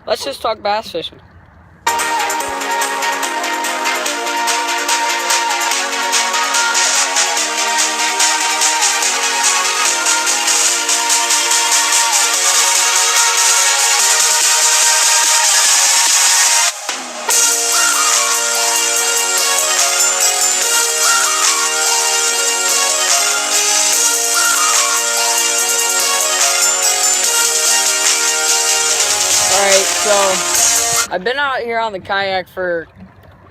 let's just talk bass fishing. Alright, so I've been out here on the kayak for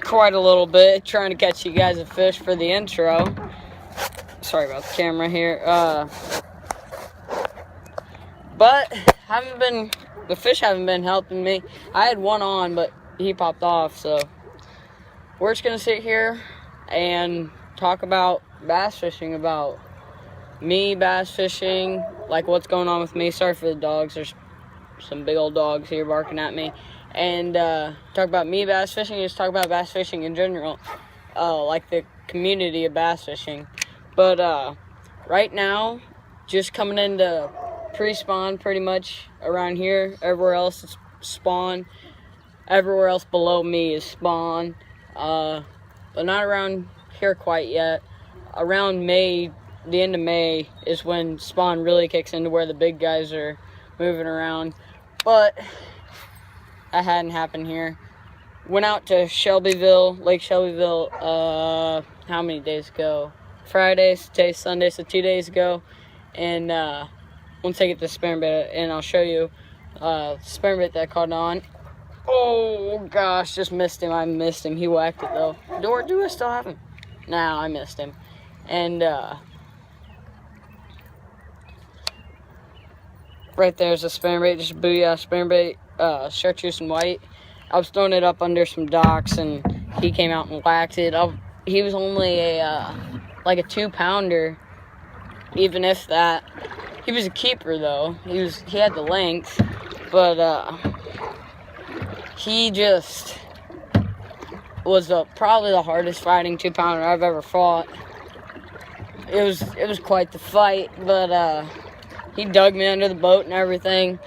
quite a little bit, trying to catch you guys a fish for the intro. Sorry about the camera here. But the fish haven't been helping me. I had one on, but he popped off, so we're just gonna sit here and talk about bass fishing, about me bass fishing, like what's going on with me. Sorry for the dogs, there's some big old dogs here barking at me. And talk about me bass fishing, just talk about bass fishing in general, like the community of bass fishing. But right now, just coming into pre-spawn pretty much around here. Everywhere else is spawn. Everywhere else below me is spawn. But not around here quite yet. Around May, the end of May, is when spawn really kicks into where the big guys are moving around. But that hadn't happened here. Went out to Shelbyville, Lake Shelbyville, how many days ago? Friday, today's Sunday, so 2 days ago. And once I get the spinnerbait, and I'll show you spinnerbait that I caught on. Oh gosh, just missed him. I missed him. He whacked it though. Do I still have him? Nah, I missed him. And right there's a spinnerbait, just a booyah spinnerbait, chartreuse and white. I was throwing it up under some docks, and he came out and whacked it. He was only like a 2-pounder, even if that. He was a keeper though. He had the length, but he just was probably the hardest fighting 2-pounder I've ever fought. It was quite the fight, but he dug me under the boat and everything,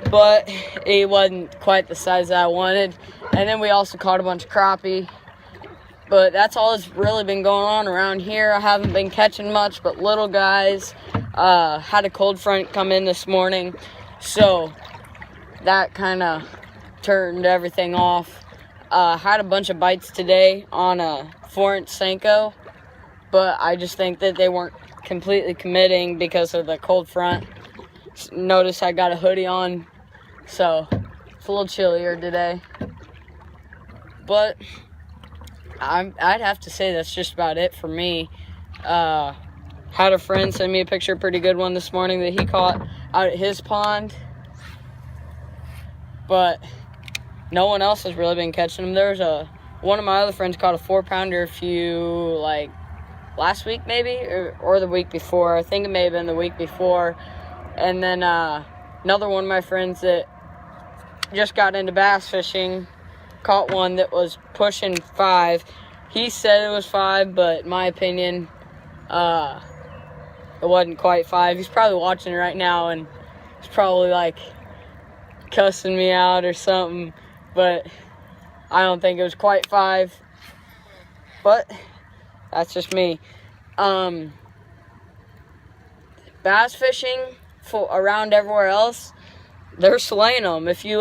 but he wasn't quite the size that I wanted. And then we also caught a bunch of crappie. But that's all that's really been going on around here. I haven't been catching much but little guys. Had a cold front come in this morning, so that kind of turned everything off. Had a bunch of bites today on a 4-inch Senko, but I just think that they weren't completely committing because of the cold front. Notice I got a hoodie on, so it's a little chillier today. But I'd have to say that's just about it for me. Had a friend send me a picture, pretty good one this morning, that he caught out at his pond. But no one else has really been catching them. There's one of my other friends caught a 4-pounder last week maybe, or the week before. I think it may have been the week before. And then another one of my friends that just got into bass fishing caught one that was pushing 5. He said it was 5, but in my opinion, it wasn't quite 5. He's probably watching it right now, and he's probably like cussing me out or something, but I don't think it was quite 5. But that's just me. Bass fishing around everywhere else, they're slaying them. If you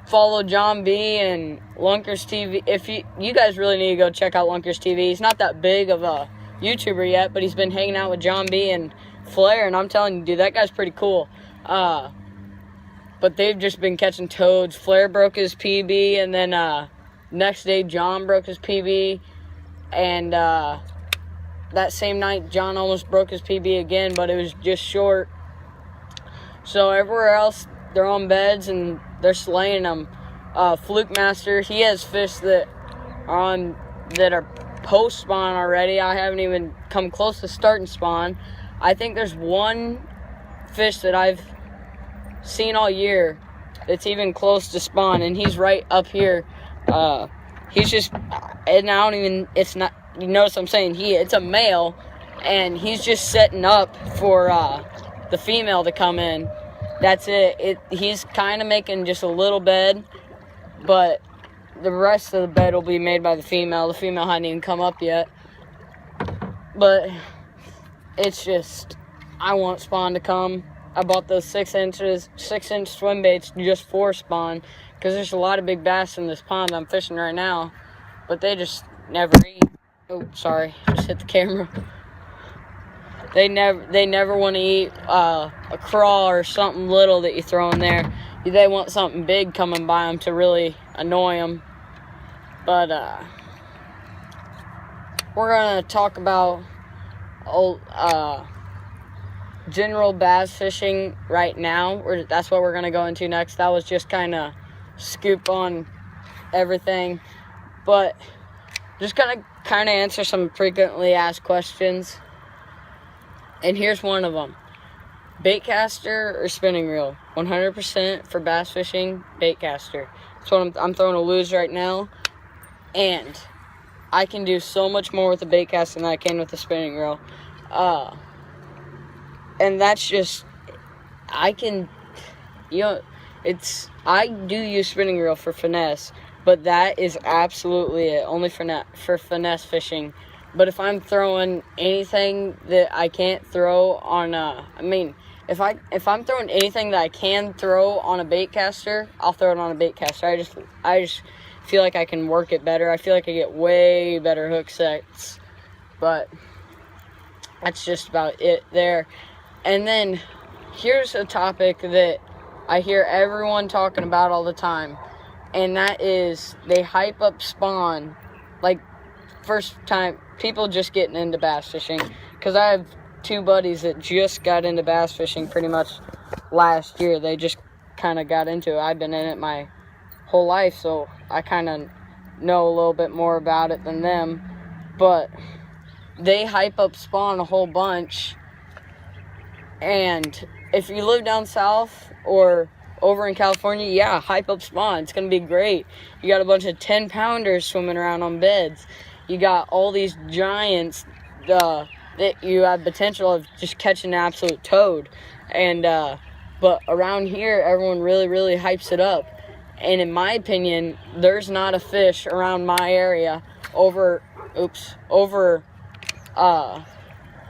follow John B and Lunkers TV, you guys really need to go check out Lunkers TV. He's not that big of a YouTuber yet, but he's been hanging out with John B and Flair, and I'm telling you, dude, that guy's pretty cool. But they've just been catching toads. Flair broke his PB, and then next day John broke his PB, and that same night John almost broke his PB again, but it was just short. So everywhere else, they're on beds and they're slaying them. Fluke Master, he has fish that are post spawn already. I haven't even come close to starting spawn. I think there's one fish that I've seen all year that's even close to spawn, and he's right up here. He's just, and I don't even, it's not, you notice I'm saying it's a male, and he's just setting up for the female to come in. That's it. He's kind of making just a little bed, but the rest of the bed will be made by the female. The female hadn't even come up yet. But it's just, I want spawn to come. I bought those 6-inch swim baits just for spawn, because there's a lot of big bass in this pond I'm fishing right now, but they just never eat. Oh, sorry, just hit the camera. They never want to eat a crawl or something little that you throw in there. They want something big coming by them to really annoy them. But we're gonna talk about general bass fishing right now. That's what we're gonna go into next. That was just kind of scoop on everything, but just gonna kind of answer some frequently asked questions. And here's one of them: baitcaster or spinning reel? 100% for bass fishing, baitcaster. So I'm throwing a lose right now, and I can do so much more with the baitcaster than I can with the spinning reel. And that's just, I can, I do use spinning reel for finesse, but that is absolutely it, only for finesse fishing. But if I'm throwing anything that I can't throw on if I'm throwing anything that I can throw on a baitcaster, I'll throw it on a baitcaster. I just feel like I can work it better. I feel like I get way better hook sets. But that's just about it there. And then here's a topic that I hear everyone talking about all the time, and that is they hype up spawn like first time people just getting into bass fishing. Because I have two buddies that just got into bass fishing pretty much last year. They just kind of got into it. I've been in it my whole life, so I kind of know a little bit more about it than them. But they hype up spawn a whole bunch. And if you live down south or over in California, yeah, hype up spawn. It's going to be great. You got a bunch of 10-pounders swimming around on beds. You got all these giants that you have potential of just catching an absolute toad. And but around here, everyone really, really hypes it up. And in my opinion, there's not a fish around my area over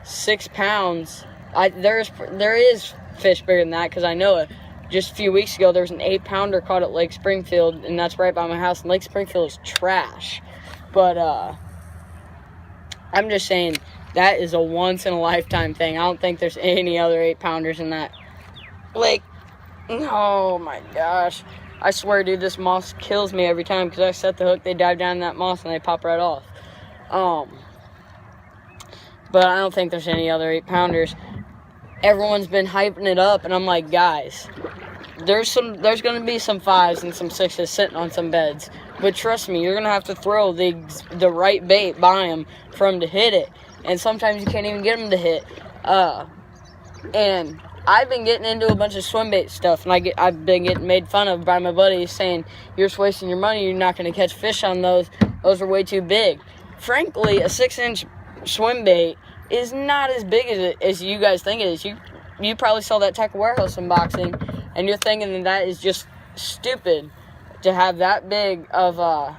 6 pounds. There is fish bigger than that, because I know it. Just a few weeks ago, there was an 8-pounder caught at Lake Springfield, and that's right by my house. And Lake Springfield is trash. But I'm just saying that is a once-in-a-lifetime thing. I don't think there's any other 8-pounders in that lake. Oh, my gosh. I swear, dude, this moss kills me every time, because I set the hook, they dive down in that moss, and they pop right off. But I don't think there's any other 8-pounders. Everyone's been hyping it up, and I'm like, guys, there's going to be some 5s and some 6s sitting on some beds. But trust me, you're going to have to throw the right bait by them for them to hit it. And sometimes you can't even get them to hit. And I've been getting into a bunch of swim bait stuff, and I've been getting made fun of by my buddies saying, you're just wasting your money, you're not going to catch fish on those. Those are way too big. Frankly, a 6-inch swim bait is not as big as you guys think it is. You probably saw that Tech Warehouse unboxing, and you're thinking that is just stupid to have that big of a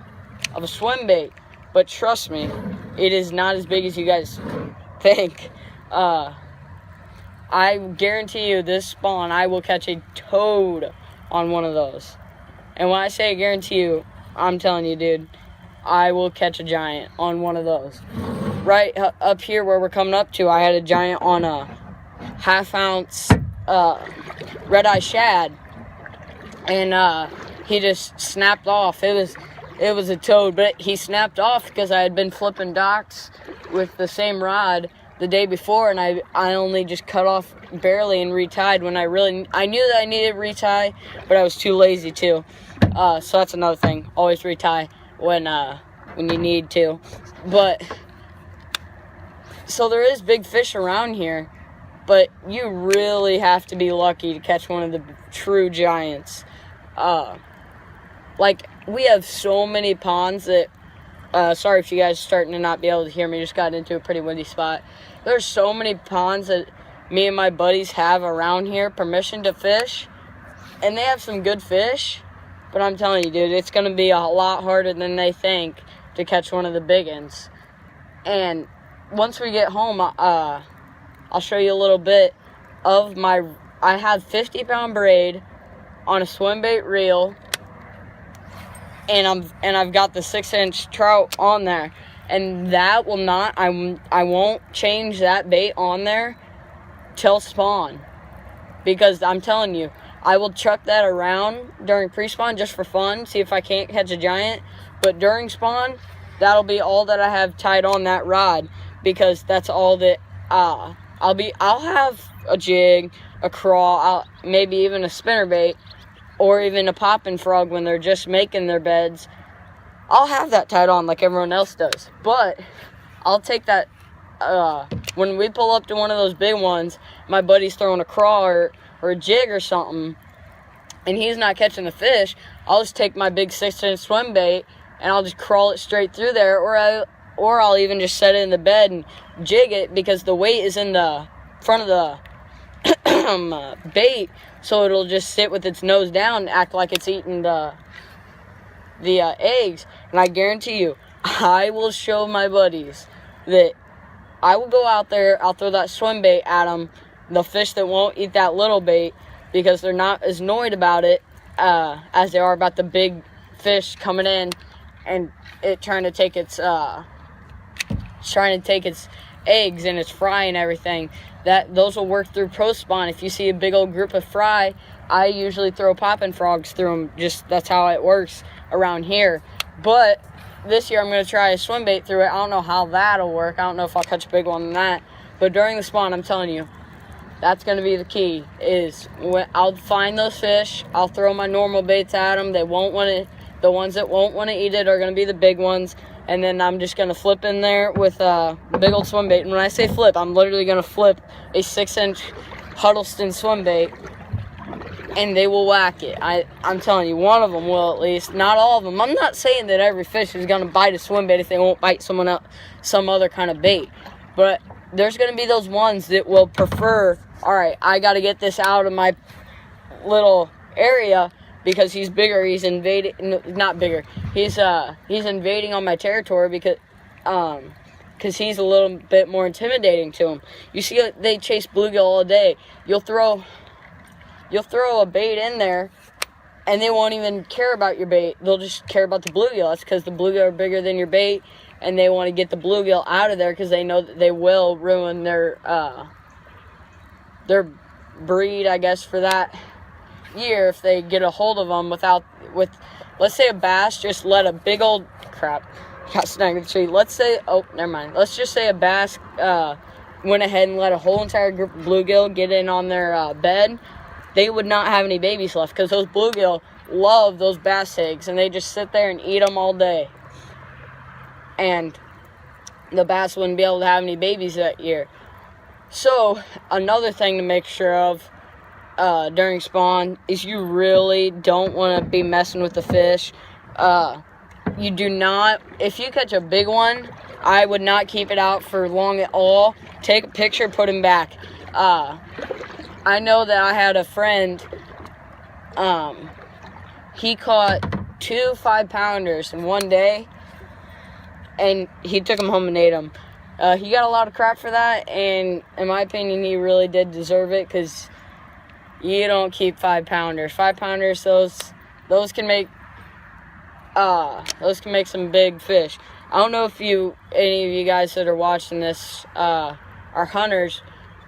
swim bait. But trust me, it is not as big as you guys think. I guarantee you this spawn, I will catch a toad on one of those. And when I say I guarantee you, I'm telling you, dude, I will catch a giant on one of those. Right up here where we're coming up to, I had a giant on a 1/2-ounce red-eye shad, and he just snapped off. It was a toad, but he snapped off because I had been flipping docks with the same rod the day before, and I only just cut off barely and retied when I knew that I needed to retie, but I was too lazy to. So that's another thing. Always retie when you need to. But so there is big fish around here, but you really have to be lucky to catch one of the true giants. Like, we have so many ponds that, sorry if you guys are starting to not be able to hear me, just got into a pretty windy spot. There's so many ponds that me and my buddies have around here permission to fish, and they have some good fish, but I'm telling you, dude, it's going to be a lot harder than they think to catch one of the big ones. And once we get home, I'll show you a little bit of I have 50-pound braid on a swim bait reel, and I've got the 6-inch trout on there, and that will not, I won't change that bait on there till spawn, because I'm telling you, I will chuck that around during pre-spawn just for fun, see if I can't catch a giant, but during spawn, that'll be all that I have tied on that rod, because that's all that, I'll have a jig, a crawl, maybe even a spinnerbait, or even a popping frog when they're just making their beds. I'll have that tied on like everyone else does. But I'll take that, when we pull up to one of those big ones, my buddy's throwing a crawl or a jig or something, and he's not catching the fish, I'll just take my big 6-inch swim bait, and I'll just crawl it straight through there, or I'll even just set it in the bed and jig it, because the weight is in the front of the bait, so it'll just sit with its nose down and act like it's eating the eggs. And I guarantee you, I will show my buddies that I will go out there, I'll throw that swim bait at them, the fish that won't eat that little bait, because they're not as annoyed about it as they are about the big fish coming in and it trying to take its eggs and its fry and everything. Those will work through pro spawn. If you see a big old group of fry, I usually throw popping frogs through them. Just that's how it works around here. But this year I'm going to try a swim bait through it. I don't know how that'll work. I don't know if I'll catch a big one than that. But during the spawn, I'm telling you, that's going to be the key. Is when I'll find those fish, I'll throw my normal baits at them. They won't want to. The ones that won't want to eat it are going to be the big ones. And then I'm just going to flip in there with a big old swim bait. And when I say flip, I'm literally going to flip a 6-inch Huddleston swim bait. And they will whack it. I'm telling you, one of them will at least. Not all of them. I'm not saying that every fish is going to bite a swim bait if they won't bite some other kind of bait. But there's going to be those ones that will prefer, all right, I got to get this out of my little area, because he's bigger, he's invading, not bigger, he's invading on my territory, because he's a little bit more intimidating to him. You see, they chase bluegill all day. You'll throw a bait in there, and they won't even care about your bait. They'll just care about the bluegill. That's because the bluegill are bigger than your bait, and they want to get the bluegill out of there, because they know that they will ruin their breed, I guess, for that year if they get a hold of them let's say a bass just let a big old got snagged in the tree. Let's just say a bass went ahead and let a whole entire group of bluegill get in on their bed. They would not have any babies left, because those bluegill love those bass eggs, and they just sit there and eat them all day. And the bass wouldn't be able to have any babies that year. So another thing to make sure of during spawn is you really don't want to be messing with the fish. You do not, if you catch a big one, I would not keep it out for long at all. Take a picture, put him back. I know that I had a friend, he caught 2 5-pounders in one day, and he took them home and ate them. He got a lot of crap for that, and in my opinion, he really did deserve it, because you don't keep 5-pounders. 5-pounders, those can make some big fish. I don't know if any of you guys that are watching this are hunters,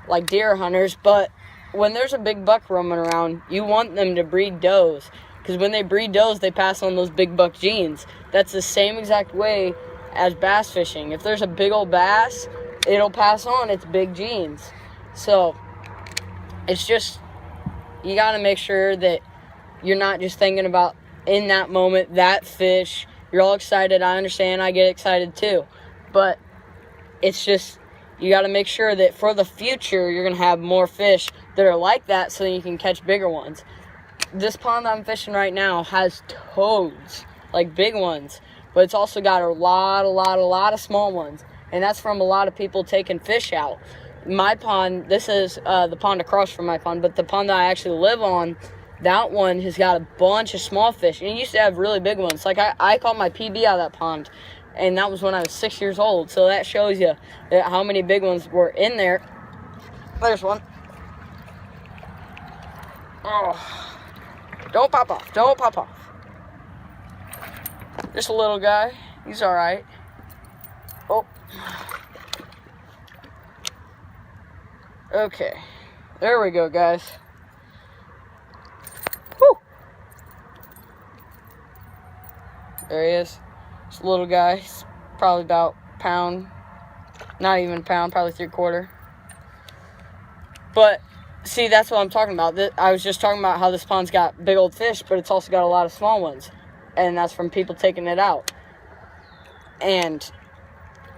like deer hunters, but when there's a big buck roaming around, you want them to breed does, because when they breed does, they pass on those big buck genes. That's the same exact way as bass fishing. If there's a big old bass, it'll pass on its big genes. So it's just, you got to make sure that you're not just thinking about in that moment that fish. You're all excited. I understand. I get excited too. But it's just, you got to make sure that for the future you're going to have more fish that are like that, so that you can catch bigger ones. This pond I'm fishing right now has toads, like big ones, but it's also got a lot of small ones, and that's from a lot of people taking fish out. my pond, this is the pond across from my pond, but the pond that I actually live on, that one has got a bunch of small fish. And it used to have really big ones. Like, I caught my PB out of that pond, and that was when I was 6 years old. So that shows you how many big ones were in there. There's one. Oh, don't pop off. Don't pop off. Just a little guy. He's all right. Oh. Okay. There we go, guys. Woo. There he is. Just a little guy. He's probably about a pound. Not even a pound. Probably 3/4. But, see, that's what I'm talking about. I was just talking about how this pond's got big old fish, but it's also got a lot of small ones. And that's from people taking it out. And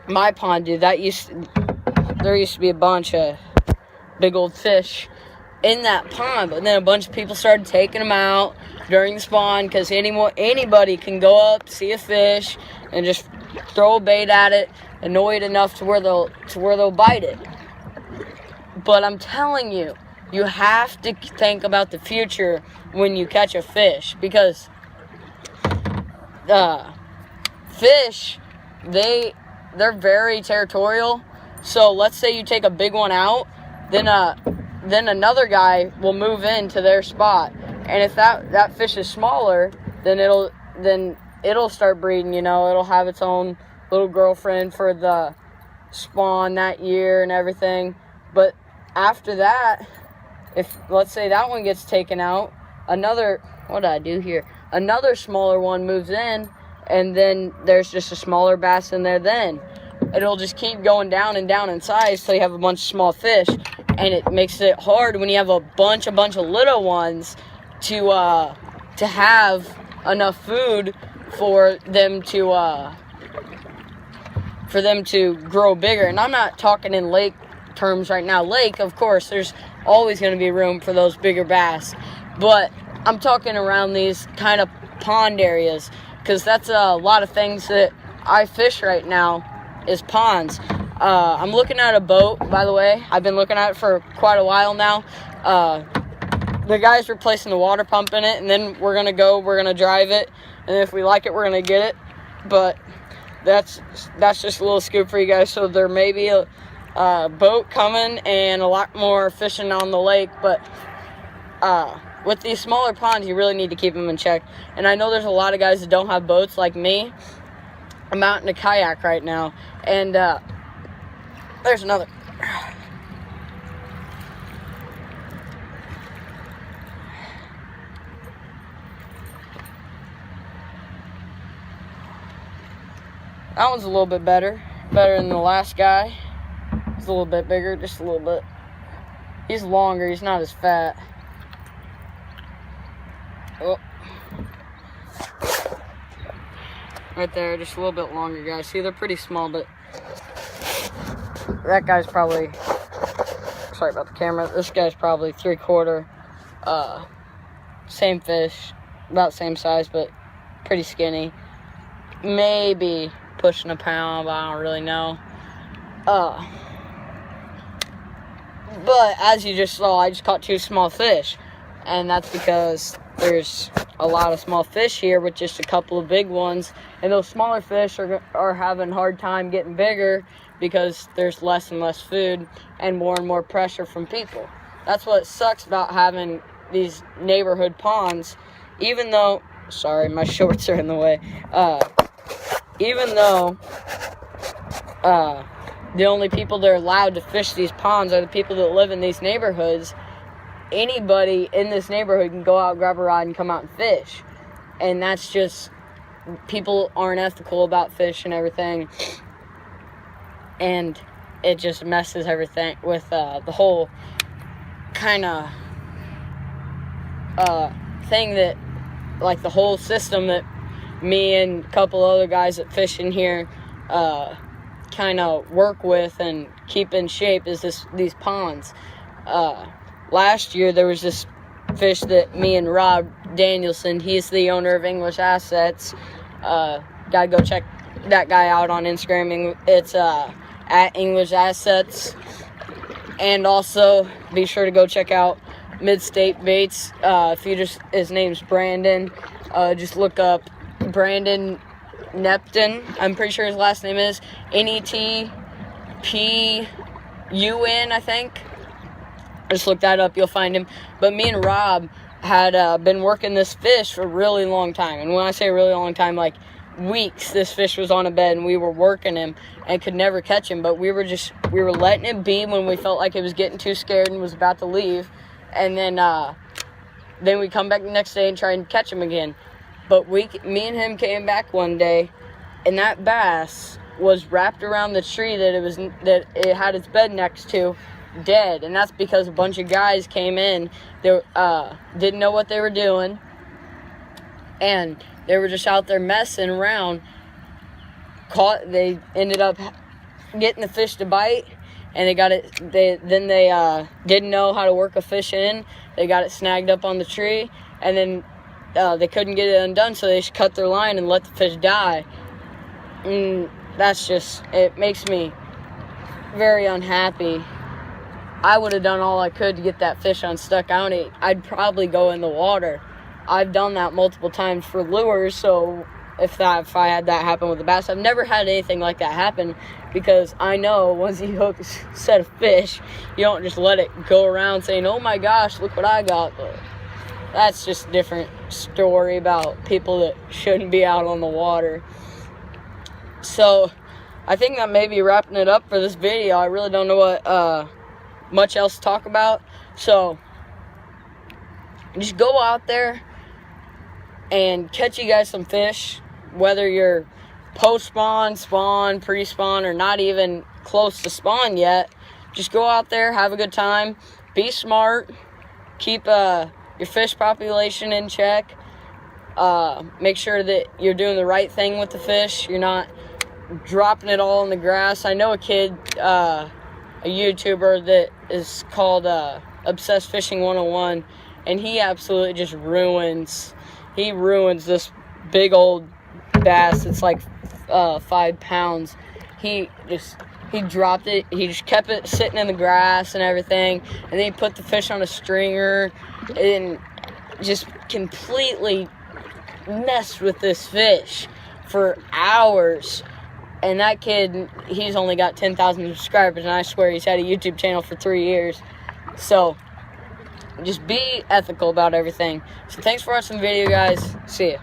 my pond, dude, there used to be a bunch of big old fish in that pond. But then a bunch of people started taking them out during the spawn, because anybody can go up, see a fish, and just throw a bait at it, annoy it enough to where they'll bite it. But I'm telling you, you have to think about the future when you catch a fish, because fish, they're very territorial. So let's say you take a big one out, then another guy will move into their spot, and if that fish is smaller, then it'll start breeding. It'll have its own little girlfriend for the spawn that year and everything. But after that, if let's say that one gets taken out, another smaller one moves in, and then there's just a smaller bass in there. Then it'll just keep going down and down in size till you have a bunch of small fish, and it makes it hard when you have a bunch of little ones to have enough food for them to grow bigger. And I'm not talking in lake terms right now. Lake, of course, there's always going to be room for those bigger bass, but I'm talking around these kind of pond areas, because that's a lot of things that I fish right now is ponds. I'm looking at a boat, by the way. I've been looking at it for quite a while now. The guy's replacing the water pump in it, and then we're going to drive it, and if we like it, we're going to get it. But that's just a little scoop for you guys. So there may be a boat coming and a lot more fishing on the lake, but with these smaller ponds, you really need to keep them in check. And I know there's a lot of guys that don't have boats like me. I'm out in a kayak right now, and there's another. That one's a little bit better than the last guy. He's a little bit bigger, just a little bit. He's longer, he's not as fat. Oh. Right there, just a little bit longer, guys. See, they're pretty small, but that guy's probably, sorry about the camera, this guy's probably 3/4. Same fish, about same size, but pretty skinny. Maybe pushing a pound, but I don't really know. But as you just saw, I just caught 2 small fish, and that's because there's a lot of small fish here with just a couple of big ones, and those smaller fish are having a hard time getting bigger because there's less and less food and more pressure from people. That's what sucks about having these neighborhood ponds. Even though, sorry, my shorts are in the way. Even though the only people that are allowed to fish these ponds are the people that live in these neighborhoods, anybody in this neighborhood can go out, grab a rod, and come out and fish. And that's just, people aren't ethical about fish and everything. And it just messes everything with the whole kind of thing that, like the whole system that me and a couple other guys that fish in here kind of work with and keep in shape is these ponds. Last year there was this fish that me and Rob Danielson, he's the owner of English Assets, gotta go check that guy out on Instagram. It's at English Assets. And also, be sure to go check out Mid-State Baits. His name's Brandon. Just look up Brandon Neptun. I'm pretty sure his last name is Netpun, I think. Just look that up, you'll find him. But me and Rob had been working this fish for a really long time. And when I say a really long time, like weeks, this fish was on a bed and we were working him and could never catch him. But we were letting it be when we felt like it was getting too scared and was about to leave. And then we come back the next day and try and catch him again. But me and him came back one day, and that bass was wrapped around the tree that it had its bed next to, dead. And that's because a bunch of guys came in. They didn't know what they were doing, and they were just out there messing around. They ended up getting the fish to bite, and they got it. They didn't know how to work a fish in. They got it snagged up on the tree, and then they couldn't get it undone, so they just cut their line and let the fish die. And it makes me very unhappy. I would have done all I could to get that fish unstuck. I'd probably go in the water. I've done that multiple times for lures, so if I had that happen with a bass, I've never had anything like that happen, because I know once you hook a set of fish, you don't just let it go around saying, oh my gosh, look what I got. But that's just a different story about people that shouldn't be out on the water. So I think that may be wrapping it up for this video. I really don't know what much else to talk about. So just go out there and catch you guys some fish, whether you're post-spawn, spawn, pre-spawn, or not even close to spawn yet. Just go out there, have a good time, be smart, keep your fish population in check. Make sure that you're doing the right thing with the fish. You're not dropping it all in the grass. I know a kid, a YouTuber that is called Obsessed Fishing 101, and he absolutely just ruins this big old bass. It's like 5 pounds. He dropped it. He just kept it sitting in the grass and everything, and then he put the fish on a stringer and just completely messed with this fish for hours. And that kid, he's only got 10,000 subscribers, and I swear he's had a YouTube channel for 3 years. So just be ethical about everything. So thanks for watching the video, guys. See ya.